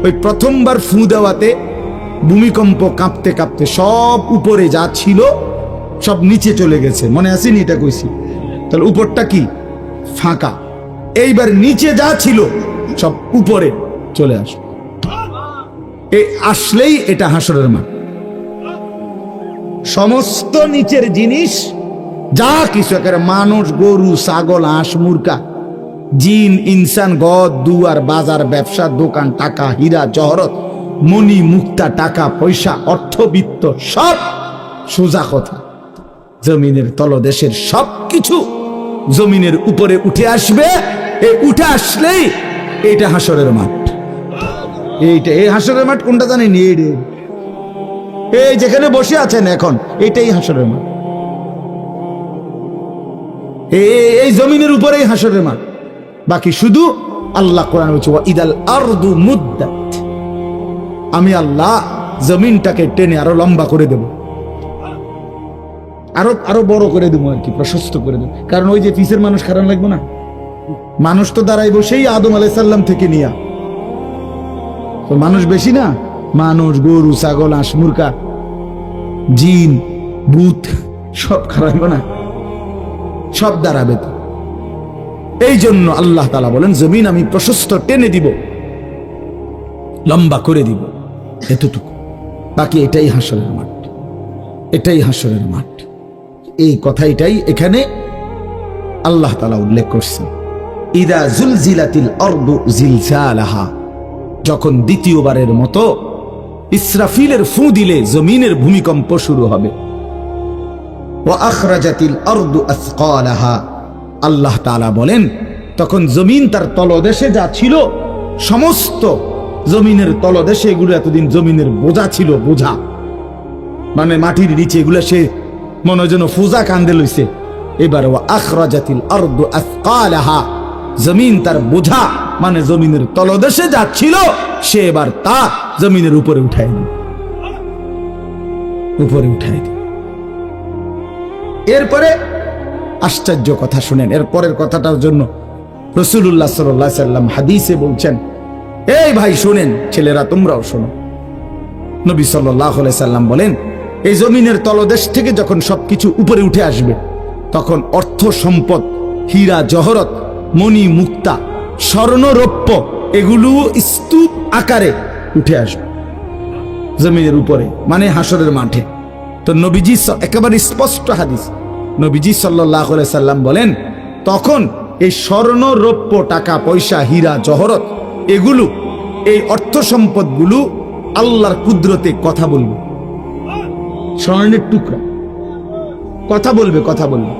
ওই প্রথমবার ফু দেওয়াতে ভূমিকম্প কাঁপতে কাঁপতে সব উপরে যা ছিল সব নিচে চলে গেছে। মনে আসেনি? এটা কইছি। তাহলে উপরটা কি? ফাঁকা। এইবার নিচে যা ছিল সব উপরে চলে আসবে। এই আসলেই এটা হাসরের মাঠ। সমস্ত নিচের জিনিস যা কিছু, একেবারে মানুষ, গরু, ছাগল, হাঁস, মুরগা, জিন, ইনসান, গদ, দুয়ার, বাজার, ব্যবসা, দোকান, টাকা, হীরা, জহরত, মণি, মুক্তা, টাকা পয়সা, অর্থবিত্ত, সব সোজা কথা জমিনের তলদেশের সব কিছু জমিনের উপরে উঠে আসবে। এই উঠে আসলেই এটা হাসরের মাঠ। এইটা, এই হাসরের মাঠ কোনটা জানেন? এই যেখানে বসে আছেন এখন, এটাই হাসরের মাঠ। এই জমিনের উপরেই হাসরের মাঠ। বাকি শুধু আল্লাহ কোরআন বলছে ওয়াইদাল আরদু মুদ্দাত, আমি আল্লাহ জমিনটাকে টেনে আরো লম্বা করে দেব, আরো বড় করে দেবো আর কি, প্রশস্ত করে দেবো। কারণ ওই যে পিসের মানুষ খারাপ লাগবে না? মানুষ তো দাঁড়াই বসেই আদম আলাইহিস সালাম থেকে নিয়া, তো মানুষ বেশি না? মানুষ, গরু, ছাগল, হাঁস, মুরগা, জিন, ভূত সব খারাপ না? সব দাঁড়াবে তো। এই জন্য আল্লাহ তাআলা বলেন জমিন আমি প্রশস্ত টেনে দিব, লম্বা করে দিব, এতটুকু। বাকি এটাই হাসরের মাঠ, এটাই হাসরের মাঠ। এই কথাটাই এখানে আল্লাহ তাআলা উল্লেখ করছেন। ইদা জুলজিলাতিল আরদু জিলজালাহা, যখন দ্বিতীয়বারের মতো ইসরাফিলের ফু দিলে জমিনের ভূমিকম্প শুরু হবে। ওয়া আখরাজাতিল আরদু আসকালাহা, আল্লাহ তাআলা বলেন তখন জমিন তার তলদেশে যা ছিল সমস্ত জমিনের তলদেশে, এগুলো এতদিন জমিনের বোঝা ছিল, বোঝা মানে মাটির নিচে, এগুলো সে মনে যেন ফুজা কান্দে লইছে। এবার ওয়া আখরাজাতিল আরদু আসকালাহা, জমিন তার বোঝা মানে জমিনের তলদেশে যা ছিল সে এবার তা জমিনের উপরে উঠাই দিল, উপরে উঠাই দিল। এরপরে আশ্চর্য কথা শুনেন, এরপরের কথাটার জন্য রাসূলুল্লাহ সাল্লাল্লাহু আলাইহি সাল্লাম হাদিসে বলছেন, এই ভাই শুনেন, ছেলেরা তোমরাও শোনো। নবী সাল্লাল্লাহু আলাইহি সাল্লাম বলেন এই জমিনের তলদেশ থেকে যখন সবকিছু উপরে উঠে আসবে তখন অর্থ সম্পদ, হীরা জহরত, মণি মুক্তা, স্বর্ণ রৌপ্য এগুলো স্তূপ আকারে উঠে আসবে জমিনের উপরে, মানে হাসরের মাঠে। তো নবীজি একেবারে স্পষ্ট হাদিস, নবীজি সাল্লাল্লাহু আলাইহি সাল্লাম বলেন তখন এই স্বর্ণ রৌপ্য, টাকা পয়সা, হীরা জহরত এগুলো, এই অর্থ সম্পদগুলো আল্লাহর কুদরতে কথা বলবে। স্বর্ণের টুকরা কথা বলবে, কথা বলবে,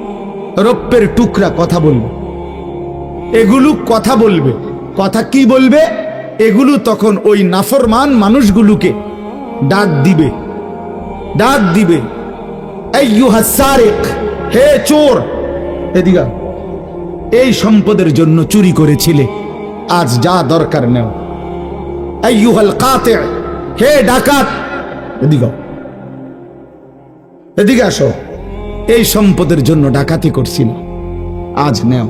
রৌপ্যের টুকরা কথা বলবে, এগুলো কথা বলবে। কথা কি বলবে? এগুলো তখন ওই নাফরমান মানুষগুলোকে ডাক দিবে, ডাক দিবে, আইয়ুহাস সারিক, হে চোর, এদিকে এই সম্পদের জন্য চুরি করেছিলে, আজ যা দরকার নেও। আইয়ুহাল কাতি, হে ডাকাত, এদিকে এদিকে আসো, এই সম্পদের জন্য ডাকাতি করছিল, আজ নেও।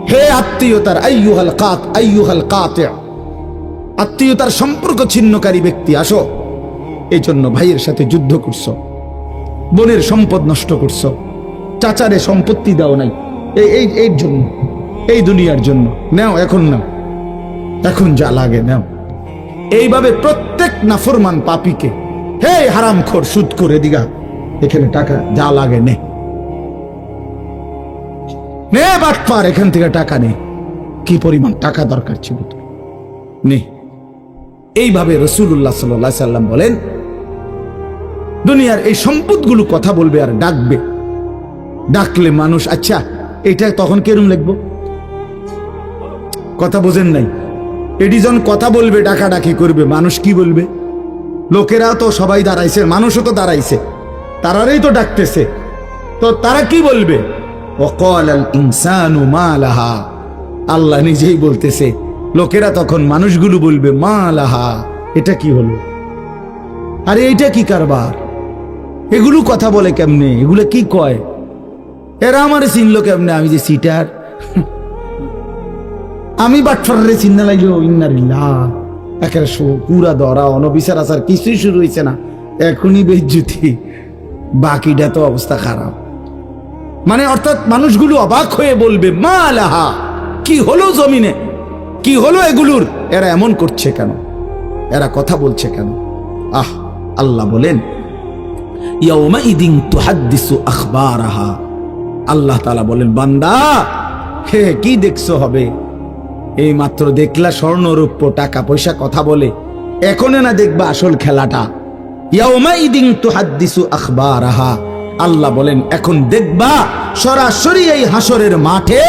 হে আত্মীয়তার, আইয়ুহাল কাত, আইয়ুহাল কাতি, আত্মীয়তার সম্পর্ক ছিন্নকারী ব্যক্তি আসো, এই জন্য ভাইয়ের সাথে যুদ্ধ করছো, বোনের সম্পদ নষ্ট করছো, চাচারে সম্পত্তি দাও নাই, এই জন্য, এই দুনিয়ার জন্য। নাও এখন, নাও এখন যা লাগে নাও। এইভাবে প্রত্যেক নাফরমান পাপীকে, হে হারামখোর সুদ করে দিগা, এখানে টাকা যা লাগে নে, নে বাটপার, এখান থেকে টাকা নে, কি পরিমাণ টাকা দরকার ছিল তো নে। এইভাবে রাসূলুল্লাহ সাল্লাল্লাহু আলাইহি সাল্লাম বলেন, দুনিয়ার এই সম্পদগুলো কথা বলবে আর ডাকবে, ডাকলে মানুষ, আচ্ছা এটা তখন কেরম লিখবো? কথা বোঝেন নাই? এডিজন কথা বলবে, ডাকাডাকি করবে, মানুষ কি বলবে? লোকেরা তো সবাই দাঁড়াইছে, মানুষও তো দাঁড়াইছে, তারাই তো ডাকতেছে, তো তারা কি বলবে? ওয়াকালাল ইনসানু মা লাহা, আল্লাহ নিজেই বলতেছে, লোকেরা তখন মানুষগুলো বলবে মা লাহা, এটা কি হলো? আরে এইটা কি কারবার? এগুলো কথা বলে কেমনে? এগুলো কি কয়? এরা আমারে চিনলো কেমনে? আমি যে সিটার, আমি বাটফারে চিন্না লাগলো। ইন্নালিল্লাহ, একেবারে পুরা ধরা, অনবিচার আচার কিছুই শুরু হয়েছে না, এখনই বেজ্জুতি, বাকিটা তো অবস্থা খারাপ। মানে অর্থাৎ মানুষগুলো অবাক হয়ে বলবে মা লাহা, কি হলো জমিনে, কি হলো এগুলোর? এরা এমন করছে কেন? এরা কথা বলছে কেন? আহ, আল্লাহ বলেন ইয়াউমাইদিন তুহাদ্দিসু আখবারাহা, আল্লাহ তাআলা বলেন, বান্দা হে কি দেখছো হবে? এই মাত্র দেখলা স্বর্ণ রূপ্য টাকা পয়সা কথা বলে, এখন না দেখবা আসল খেলাটা। ইয়াউমাইদিন তুহাদ্দিসু আখবারাহা, আল্লাহ বলেন এখন দেখবা সরাসরি এই হাসরের মাঠে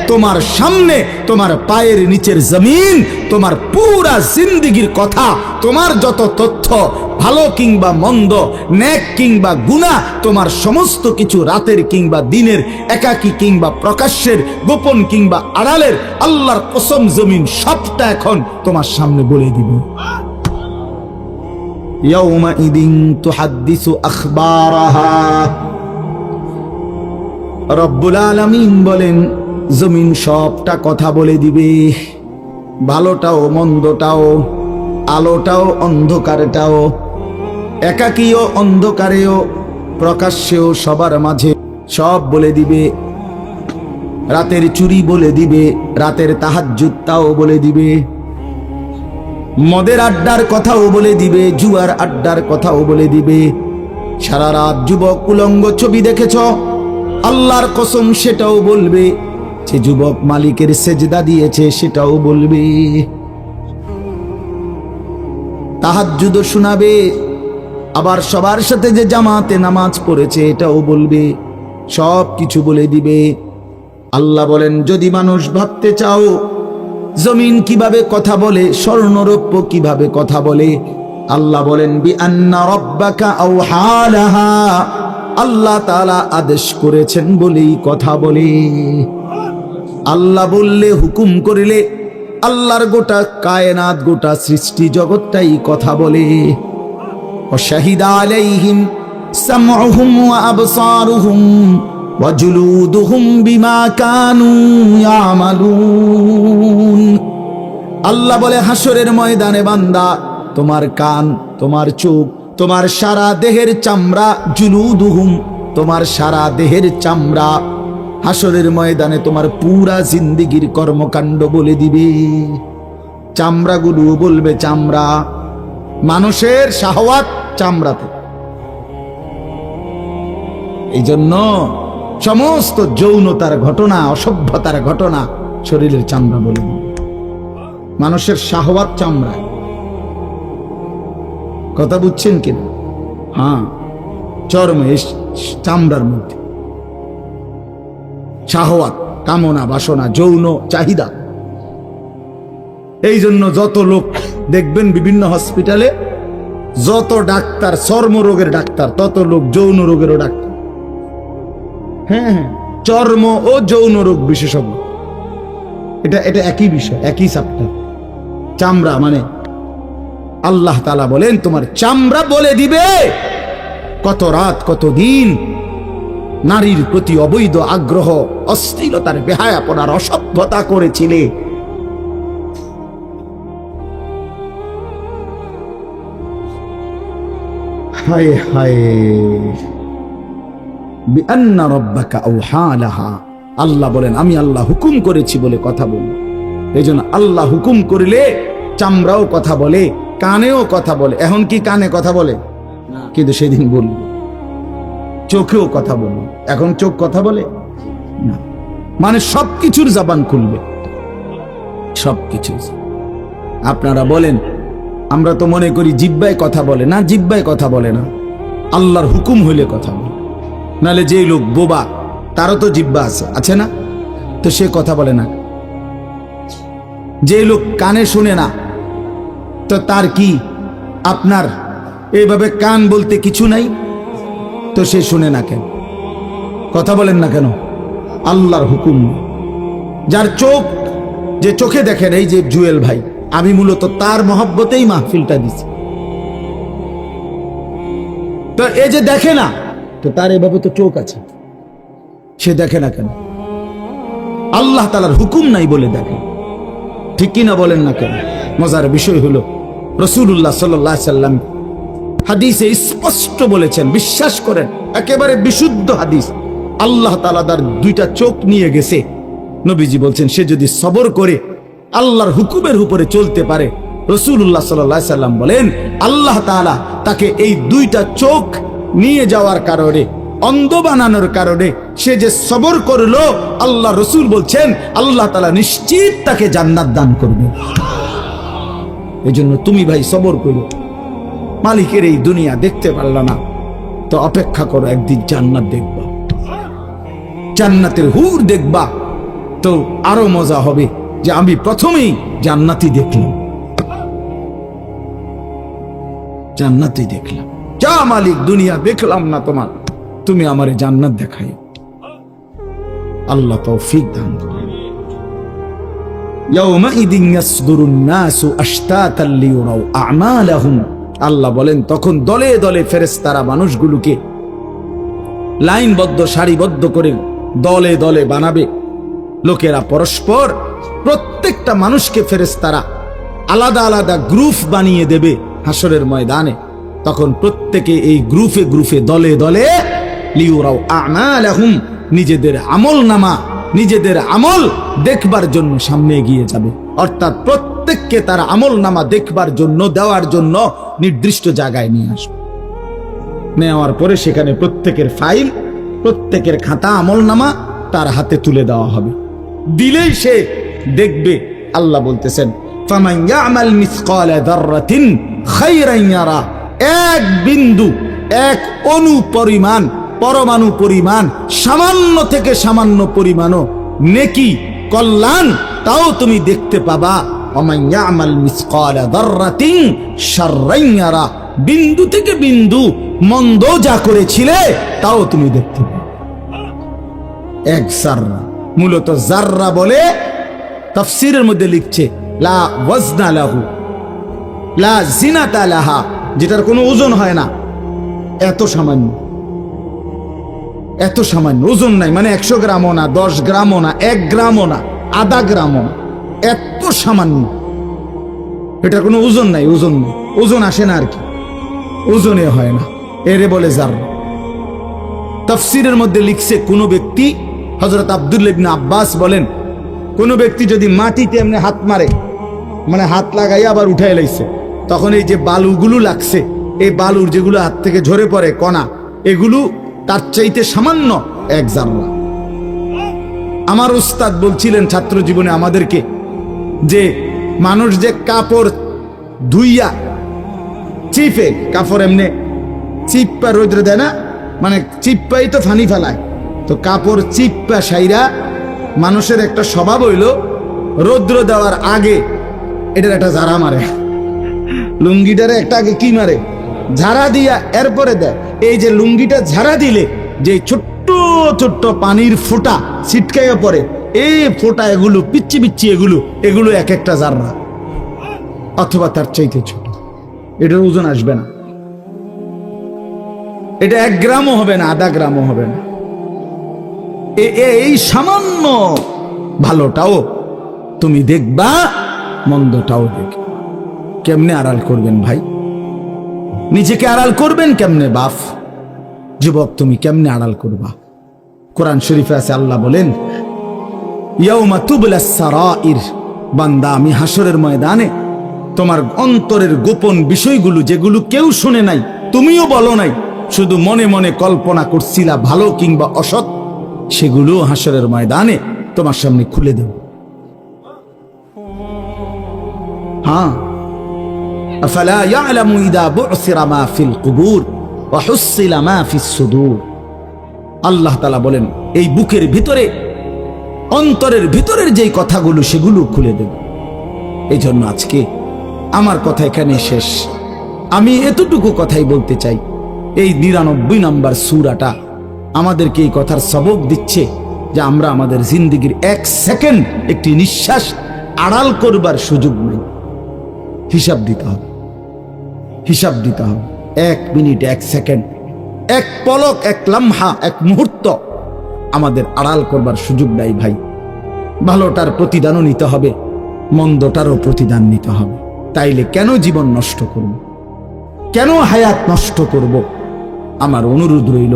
তোমার সামনে, তোমার পায়ের নিচের জমিন, তোমার পুরা জিন্দেগীর কথা, তোমার যত তথ্য, ভালো কিংবা মন্দ, নেক কিংবা গুনাহ, তোমার সমস্ত কিছু রাতের কিংবা দিনের, একাকী কিংবা প্রকাশ্যের, গোপন কিংবা আড়ালের, আল্লাহর কসম জমিন সবটা এখন তোমার সামনে বলে দিবে। ইয়াউমাইদিন তুহাদ্দিসু আখবারাহা, রব্বুল আলামিন বলেন জমিন সবটা কথা বলে দিবে, ভালোটাও মন্দটাও, আলোটাও অন্ধকারটাও, একাকীও অন্ধকারেও, প্রকাশ্যেও, সবার মাঝে সব বলে দিবে। রাতের চুরি বলে দিবে, রাতের তাহাজ্জুদটাও বলে দিবে, মদের আড্ডার কথাও বলে দিবে, জুয়ার আড্ডার কথাও বলে দিবে। সারা রাত যুবক উলঙ্গ ছবি দেখেছ, আল্লাহর কসম সেটাও বলবে। যে যুবক মালিকের সেজদা দিয়েছে সেটাও বলবে। তাহাজ্জুদ শোনাবে, আবার সবার সাথে যে জামাতে নামাজ পড়েছে এটাও বলবে, সব কিছু বলে দিবে। আল্লাহ বলেন যদি মানুষ ভাবতে চাও জমিন কিভাবে কথা বলে, স্বর্ণরৌপ্য কিভাবে কথা বলে, আল্লাহ বলেন বিআন্না রাব্বাকা আওহা লাহা, আল্লাহ তাআলা আদেশ করেছেন বলেই কথা বলে। আল্লাহ বললে, হুকুম করিলে, আল্লাহর গোটা কায়নাত, গোটা সৃষ্টি জগৎটাই কথা বলে। ওয়াশাহিদা আলাইহিম সামউহুম ওয়া আবসারুহুম ওয়া জুলুদুহুম বিমা কানু ইয়ামালুন। আল্লাহ বলে হাসরের ময়দানে বান্দা, তোমার কান, তোমার চোখ, তোমার সারা দেহের চামড়া, জুলুদুহুম, তোমার সারা দেহের চামড়া, হাসরের ময়দানে তোমার পুরা জিন্দেগীর কর্মকাণ্ড বলে দিবে। চামড়াগুলো বলবে, চামড়া, মানুষের শাহওয়াত চামড়াতে। এই জন্য সমস্ত যৌনতার ঘটনা, অসভ্যতার ঘটনা শরীরের চামড়া বলে দিবে। মানুষের শাহওয়াত চামড়ায়। কথা বুঝছেন কিনা? হ্যাঁ, চর্ম, চামড়ার মধ্যে শাহওয়াত, কামনা, বাসনা, যৌন চাহিদা। এই জন্য যত লোক দেখবেন বিভিন্ন হসপিটালে, যত ডাক্তার চর্ম রোগের ডাক্তার, তত লোক যৌন রোগেরও ডাক্তার। হ্যাঁ হ্যাঁ, চর্ম ও যৌন রোগ বিশেষজ্ঞ, এটা একই বিষয়, একই চ্যাপ্টার। চামড়া মানে আল্লাহ তাআলা বলেন তোমার চামড়া বলে দিবে কত রাত, কত দিন নারীর প্রতি অবৈধ আগ্রহ, অশ্লীলতার বেহায়াপনার অসভ্যতা করেছিলে। হায় হায়, বিআন্না রাব্বাকা আওহা লাহা, আল্লাহ বলেন আমি আল্লাহ হুকুম করেছি বলে কথা বলি। এই জন্য আল্লাহ হুকুম করিলে চামড়াও কথা বলে, কানেও কথা বলে। এখন কি কানে কথা বলে? কিন্তু সেদিন বলল চোখেও কথা বলল। এখন চোখ কথা বলে না, মানে সবকিছুর জবান খুলবে, সবকিছু। আপনারা বলেন আমরা তো মনে করি জিহ্বায় কথা বলে, না জিহ্বায় কথা বলে না, আল্লাহর হুকুম হইলে কথা বলে। নাহলে যে লোক বোবা তারও তো জিহ্বা আছে না, তো সে কথা বলে না। যে লোক কানে শুনে না, তো তার কি আপনার এইভাবে কান বলতে কিছু নাই, তো সে শুনে না কেন, কথা বলেন না কেন? আল্লাহর হুকুম। যার চোখ, যে চোখে দেখেন, এই যে জুয়েল ভাই, আমি মূলত তার মহব্বতেই মাহফিলটা দিছি। তো এই যে দেখে না, তো তার এভাবে তো চোখ আছে, সে দেখে না কেন? আল্লাহ তাআলার হুকুম নাই বলে দেখে, ঠিক কিনা বলেন না কেন? মজার বিষয় হলো রাসূলুল্লাহ সাল্লাল্লাহু আলাইহি সাল্লাম হাদিসে স্পষ্ট বলেছেন, বিশ্বাস করেন, একেবারে বিশুদ্ধ হাদিস। আল্লাহ তাআলা তার দুইটা চোখ নিয়ে গেছে। নবীজি বলছেন সে যদি সবর করে আল্লাহর হুকুমের উপরে চলতে পারে, রাসূলুল্লাহ সাল্লাল্লাহু আলাইহি সাল্লাম বলেন আল্লাহ তাআলা তাকে এই দুইটা চোখ নিয়ে যাওয়ার কারণে, অন্ধ বানানোর কারণে সে যে সবর করলো, আল্লাহ রসুল বলছেন আল্লাহ তাআলা নিশ্চিত তাকে জান্নাত দান করবে। এই জন্য তুমি ভাই সবর করো। মালিকের এই দুনিয়া দেখতে পারলা না, তো অপেক্ষা করো, একদিন জান্নাত দেখবা, জান্নাতের হুর দেখবা, তো আরো মজা হবে যে আমি প্রথমেই জান্নাতি দেখলাম, জান্নাতি দেখলাম। যা মালিক, দুনিয়া দেখলাম না তোমার, তুমি আমারে জান্নাত দেখাই। আল্লাহ তৌফিক দান করেন। ইয়াউমাইদিন ইয়াসদুরুন নাসু আশতাতান লিয়ুরাউ আমালাহুম, আল্লাহ বলেন তখন দলে দলে ফেরেশতারা মানুষগুলোকে লাইনবদ্ধ, সারিবদ্ধ করে দলে দলে বানাবে। লোকেরা পরস্পর, প্রত্যেকটা মানুষকে ফেরেশতারা আলাদা আলাদা গ্রুপ বানিয়ে দেবে হাসরের ময়দানে। তখন প্রত্যেকে এই গ্রুপে গ্রুপে, দলে দলে লিয়ুরাউ আমালাহুম, নিজেদের আমলনামা, নিজেদের আমল দেখবার জন্য সামনে এগিয়ে যাবে। অর্থাৎ প্রত্যেককে তার আমলনামা দেখবার জন্য, দেওয়ার জন্য নির্দিষ্ট জায়গায় নিয়ে আসবে। নেওয়ার পরে সেখানে প্রত্যেকের ফাইল, প্রত্যেকের খাতা, আমলনামা তার হাতে তুলে দেওয়া হবে। দিলেই সে দেখবে। আল্লাহ বলতেছেন ফামান ইয়ামাল মিসকালা যাররাতিন খায়রান ইয়ারা, এক বিন্দু, এক অণু পরিমাণ, পরমাণু পরিমাণ, সামান্য থেকে সামান্য পরিমাণও নেকি, কল্যাণ, তাও তুমি দেখতে পাবা। ওমান ইয়ামাল মিসকালা যাররাতিন শাররান ইয়ারা, বিন্দু থেকে বিন্দু মন্দ যা করেছিলে তাও তুমি দেখতে পাবে। এক জাররা, মূলত জাররা বলে তাফসীরের মধ্যে লিখছে লা ওয়াজনা লাহু লা জিনাতা লাহা, যেটার কোনো ওজন হয় না, এত সামান্য, এত সামান্য, ওজন নাই, মানে 100 গ্রামও না, 10 গ্রামও না, 1 গ্রামও না, আধা গ্রামও না, এত সামান্য। এটার কোনো ওজন নাই, ওজন নেই, ওজন আসে না আর কি, ওজনে হয় না, এরে বলে জাররা। তাফসীরের মধ্যে লিখছে কোন ব্যক্তি, হযরত আব্দুল্লাহ ইবনে আব্বাস বলেন, কোন ব্যক্তি যদি মাটিতে এমনি হাত মারে, মানে হাত লাগাই আবার উঠাই লাইছে, তখন এই যে বালুগুলো লাগছে, এই বালুর যেগুলো হাত থেকে ঝরে পড়ে কণা, এগুলো তার চাইতে সামান্য এক জাররা। আমার উস্তাদ বলছিলেন ছাত্র জীবনে আমাদেরকে, যে মানুষ যে কাপড় ধুইয়া চিপে, কাপড় এমনি চিপ্পা রৌদ্রে দেয় না, মানে চিপ্পাই তো ফানি ফেলায়, তো কাপড় চিপ্পা সাইরা মানুষের একটা স্বভাব হইল রৌদ্র দেওয়ার আগে এটার একটা ঝাড়া মারে, লুঙ্গিটারে একটা আগে কি মারে, ঝাড়া দিয়া এরপরে দেয়। এই যে লুঙ্গিটা ঝাড়া দিলে যে ছোট্ট ছোট্ট পানির ফোঁটা ছিটকাইয়া পড়ে, এই ফোঁটা এগুলো পিচ্ছি পিচ্ছি, এগুলো এক একটা জাররা, অথবা তার চাইতে ছোট। এটার ওজন আসবে না, এটা 1 গ্রামও হবে না, আধা গ্রামও হবে না। এই সামান্য ভালোটাও তুমি দেখবা, মন্দটাও দেখবা। কেমনে আড়াল করবেন ভাই? নিজেকে আড়াল করবেন কেমনে বাপ? যুবক তুমি কেমনে আড়াল করবা? কোরআন শরীফে আছে, আল্লাহ বলেন ইয়াউমা তুবলাস সারাইর, বান্দা আমি হাসরের ময়দানে তোমার অন্তরের গোপন বিষয়গুলো, যেগুলো কেউ শুনে নাই, তুমিও বলো নাই, শুধু মনে মনে কল্পনা করছিলা ভালো কিংবা অসৎ, সেগুলো হাসরের ময়দানে তোমার সামনে খুলে দেব। হ্যাঁ, আফালা ইয়ালামু ইযা বু'সিরা মা ফিল কুবুর ওয়া হুসিলা মা ফিস সুদূর। আল্লাহ তাআলা বলেন এই বুকের ভিতরে, অন্তরের ভিতরের যেই কথাগুলো, সেগুলো খুলে দেব। এই জন্য আজকে আমার কথা এখানে শেষ। আমি এতটুকু কথাই বলতে চাই, এই 99 নম্বর সূরাটা আমাদেরকে এই কথার সবক দিচ্ছে যে আমরা আমাদের জিন্দেগির 1 সেকেন্ড, একটি নিঃশ্বাস আড়াল করবার সুযোগ নেই। হিসাব দিতে হবে, হিসাব দিতে হবে। 1 মিনিট, 1 সেকেন্ড, 1 পলক, 1 লম্হা, 1 মুহূর্ত আমাদের আড়াল করবার সুযোগ নাই ভাই। ভালোটার প্রতিদানও নিতে হবে, মন্দটারও প্রতিদান নিতে হবে। তাইলে কেন জীবন নষ্ট করব? কেন হায়াত নষ্ট করব? আমার অনুরোধ রইল,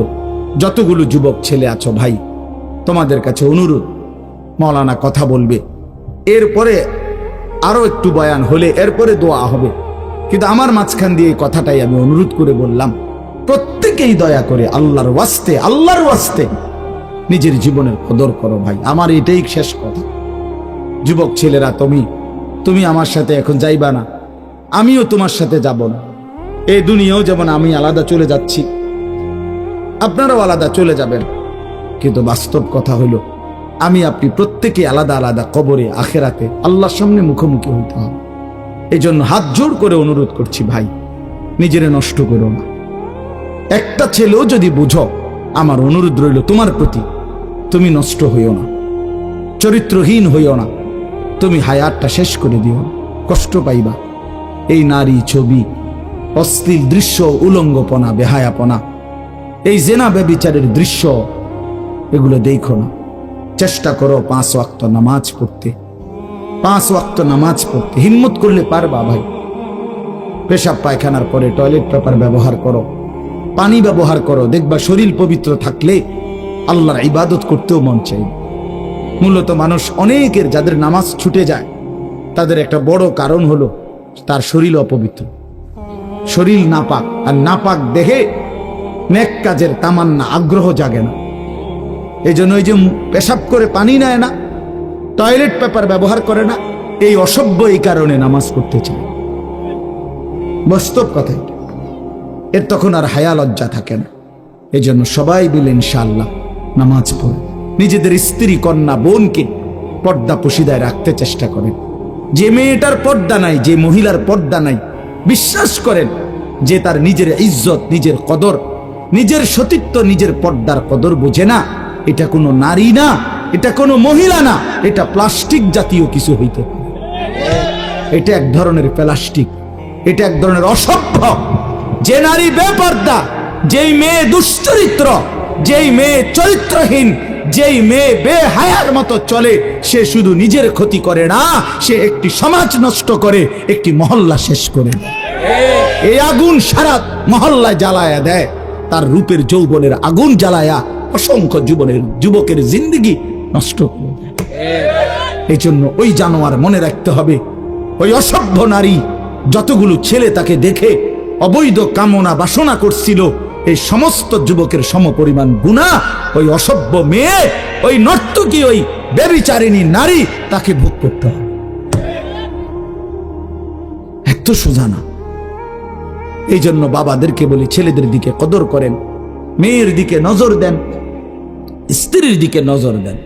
যতগুলো যুবক ছেলে আছো ভাই, তোমাদের কাছে অনুরোধ, মাওলানা কথা বলবে, এরপরে আরো একটু বয়ান হলে এরপরে দোয়া হবে, কিন্তু আমার মাঝখান দিয়ে এই কথাটাই আমি অনুরোধ করে বললাম, প্রত্যেকেই দয়া করে আল্লাহর ওয়াস্তে, আল্লাহর ওয়াস্তে নিজের জীবনের কদর করো ভাই। আমার এটাই শেষ কথা। যুবক ছেলেরা, তুমি আমার সাথে এখন যাইবা না, আমিও তোমার সাথে যাব না। এই দুনিয়াও যেমন আমি আলাদা চলে যাচ্ছি, আপনারাও আলাদা চলে যাবেন, কিন্তু বাস্তব কথা হইল আমি আপনি প্রত্যেকে আলাদা আলাদা কবরে, আখেরাতে আল্লাহর সামনে মুখোমুখি হইতে হবে। এই জন্য হাত জোর করে অনুরোধ করছি ভাই, নিজেরে নষ্ট করো না। একটা ছেলেও যদি বুঝো, আমার অনুরোধ রইল তোমার প্রতি, তুমি নষ্ট হইও না, চরিত্রহীন হইও না, তুমি হায়াতটা শেষ করে দিও, কষ্ট পাইবা। এই নারী ছবি, অশ্লীল দৃশ্য, উলঙ্গপনা, বেহায়াপনা, এই জেনা ব্যভিচারের দৃশ্য, এগুলো দেখো না। চেষ্টা করো 5 ওয়াক্ত নামাজ পড়তে, 5 ওয়াক্ত নামাজ পড়তে হিম্মত করলে পারবা ভাই। পেশাব পায়খানার পরে টয়লেট পেপার ব্যবহার করো, পানি ব্যবহার করো, দেখবা শরীর পবিত্র থাকলে আল্লাহর ইবাদত করতেও মন চাই। মূলত মানুষ অনেকের যাদের নামাজ ছুটে যায়, তাদের একটা বড় কারণ হলো তার শরীর অপবিত্র, শরীর নাপাক, আর নাপাক দেহে নেক কাজের তামান্না, আগ্রহ জাগে না। এই জন্য ওই যে পেশাব করে পানি নেয় না, টয়লেট পেপার ব্যবহার করে না, এই অসভ্য এই কারণে নামাজ পড়তে চায়। বাস্তব কথা, এর তখন আর হায়া লজ্জা থাকে না। এই জন্য সবাই বলে ইনশাআল্লাহ নামাজ পড়ে নিজেদের স্ত্রী, কন্যা, বোনকে পর্দা পশিদায় রাখতে চেষ্টা করেন। যে মেয়েটার পর্দা নাই, যে মহিলার পর্দা নাই, বিশ্বাস করেন যে তার নিজের ইজ্জত, নিজের কদর, নিজের সতীত্ব, নিজের পর্দার কদর বোঝে না। এটা কোনো নারী না, এটা কোনো মহিলা না, এটা প্লাস্টিক জাতীয় কিছু হইতে পারে। এটা এক ধরনের প্লাস্টিক, এটা এক ধরনের অসভ্য। যে নারী বেপর্দা, যেই মেয়ে দুশ্চরিত্র, যেই মেয়ে চরিত্রহীন, যেই মেয়ে বেহায়ার মতো চলে, সে শুধু নিজের ক্ষতি করে না, সে একটি সমাজ নষ্ট করে, একটি মহল্লা শেষ করে দেয়। এই আগুন সারা মহল্লায় জ্বালায়া দেয়, তার রূপের যৌবনের আগুন জ্বালায়া অসংখ্য যুবকের জিন্দেগি নষ্ট করে দেয়। এই জন্য ওই জানোয়ার মনে রাখতে হবে, ওই অসভ্য নারী, যতগুলো ছেলে তাকে দেখে অবৈধ কামনা বাসনা করছিল, এই সমস্ত যুবকের সমপরিমাণ গুনাহ ওই অসভ্য মেয়ে, ওই নর্তকী, ওই ব্যভিচারিণী নারী, তাকে ভোগ করতে হবে। এত সোজা না। এই জন্য বাবাদেরকে বলি, ছেলেদের দিকে কদর করেন, মেয়ের দিকে নজর দেন, স্ত্রীর দিকে নজর দেন।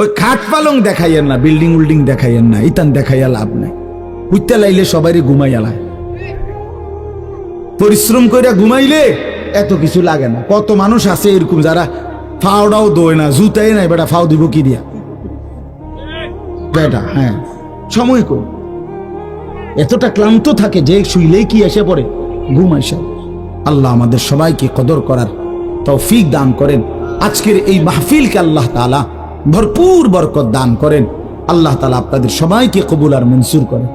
ওই খাট পালং দেখাইয়েন না, বিল্ডিং উল্ডিং দেখাইয়েন না, ইতান দেখাইয়া লাভ নাই। উঠতে লাইলে সবারই ঘুমাইয়া লাগে, পরিশ্রম করে ঘুমাইলে এত কিছু লাগে না। কত মানুষ আছে এরকম যারা ফাওটাও দোয় না, জুতাই নাই, বেটা ফাও দিব কি দিয়া বেটা। হ্যাঁ, সময় কর, এতটা ক্লান্ত থাকে যে শুইলেই কি এসে পড়ে ঘুম আসে। আল্লাহ আমাদের সবাইকে কদর করার তৌফিক দান করেন। আজকের এই মাহফিলকে আল্লাহ তাআলা ভরপুর বরকত দান করেন। আল্লাহ তাআলা আপনাদের সবাইকে কবুল আর মঞ্জুর করেন।